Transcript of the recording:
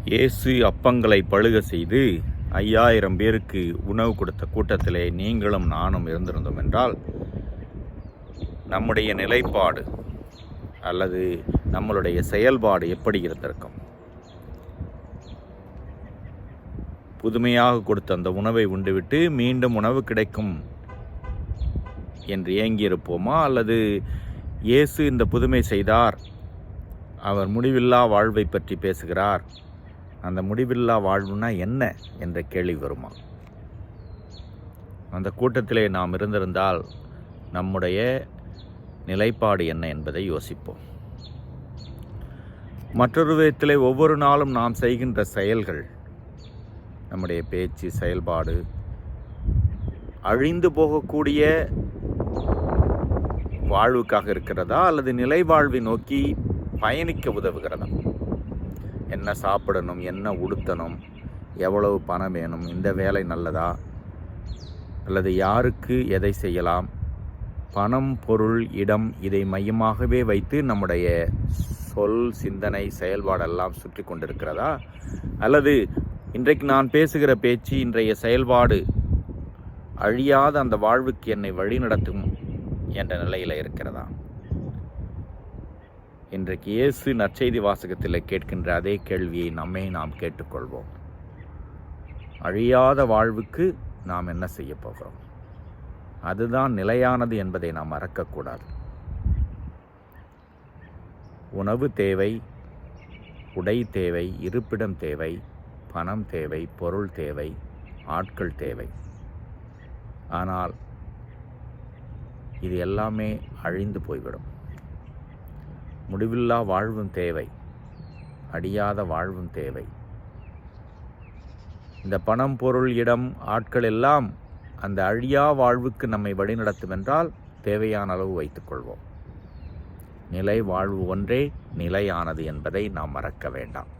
இயேசு அப்பங்களை பழுக செய்து 5000 பேருக்கு உணவு கொடுத்த கூட்டத்திலே நீங்களும் நானும் இருந்திருந்தோம் என்றால், நம்முடைய நிலைப்பாடு அல்லது நம்மளுடைய செயல்பாடு எப்படி இருந்திருக்கும்? புதுமையாக கொடுத்த அந்த உணவை உண்டுவிட்டு மீண்டும் உணவு கிடைக்கும் என்று ஏங்கியிருப்போமா? அல்லது இயேசு இந்த புதுமை செய்தார், அவர் முடிவில்லா வாழ்வை பற்றி பேசுகிறார், அந்த முடிவில்லா வாழ்வுனா என்ன என்ற கேள்வி வருமா? அந்த கூட்டத்திலே நாம் இருந்திருந்தால் நம்முடைய நிலைப்பாடு என்ன என்பதை யோசிப்போம். மற்றொரு விதத்திலே ஒவ்வொரு நாளும் நாம் செய்கின்ற செயல்கள், நம்முடைய பேச்சு, செயல்பாடு அழிந்து போகக்கூடிய வாழ்வுக்காக இருக்கிறதா அல்லது நிலை வாழ்வை நோக்கி பயணிக்க உதவுகிறதா? என்ன சாப்பிடணும், என்ன உடுத்தணும், எவ்வளவு பணம் வேணும், இந்த வேலை நல்லதா, அல்லது யாருக்கு எதை செய்யலாம், பணம், பொருள், இடம் இதை மையமாகவே வைத்து நம்முடைய சொல், சிந்தனை, செயல்பாடெல்லாம் சுற்றி கொண்டிருக்கிறதா? அல்லது இன்றைக்கு நான் பேசுகிற பேச்சு, இன்றைய செயல்பாடு அழியாத அந்த வாழ்வுக்கு என்னை வழிநடத்தும் என்ற நிலையில் இருக்கிறதா? இன்றைக்கு இயேசு நற்செய்தி வாசகத்தில் கேட்கின்ற அதே கேள்வியை நாம் கேட்டுக்கொள்வோம். அழியாத வாழ்வுக்கு நாம் என்ன செய்ய போகிறோம்? அதுதான் நிலையானது என்பதை நாம் மறக்கக்கூடாது. உணவு தேவை, உடை தேவை, இருப்பிடம் தேவை, பணம் தேவை, பொருள் தேவை, ஆட்கள் தேவை. ஆனால் இது எல்லாமே அழிந்து போய்விடும். முடிவில்லா வாழ்வும் தேவை, அழியாத வாழ்வும் தேவை. இந்த பணம், பொருள், இடம், ஆட்கள் எல்லாம் அந்த அழியா வாழ்வுக்கு நம்மை வழிநடத்தும் என்றால் தேவையான அளவு வைத்துக்கொள்வோம். நிலை வாழ்வு ஒன்றே நிலையானது என்பதை நாம் மறக்க வேண்டாம்.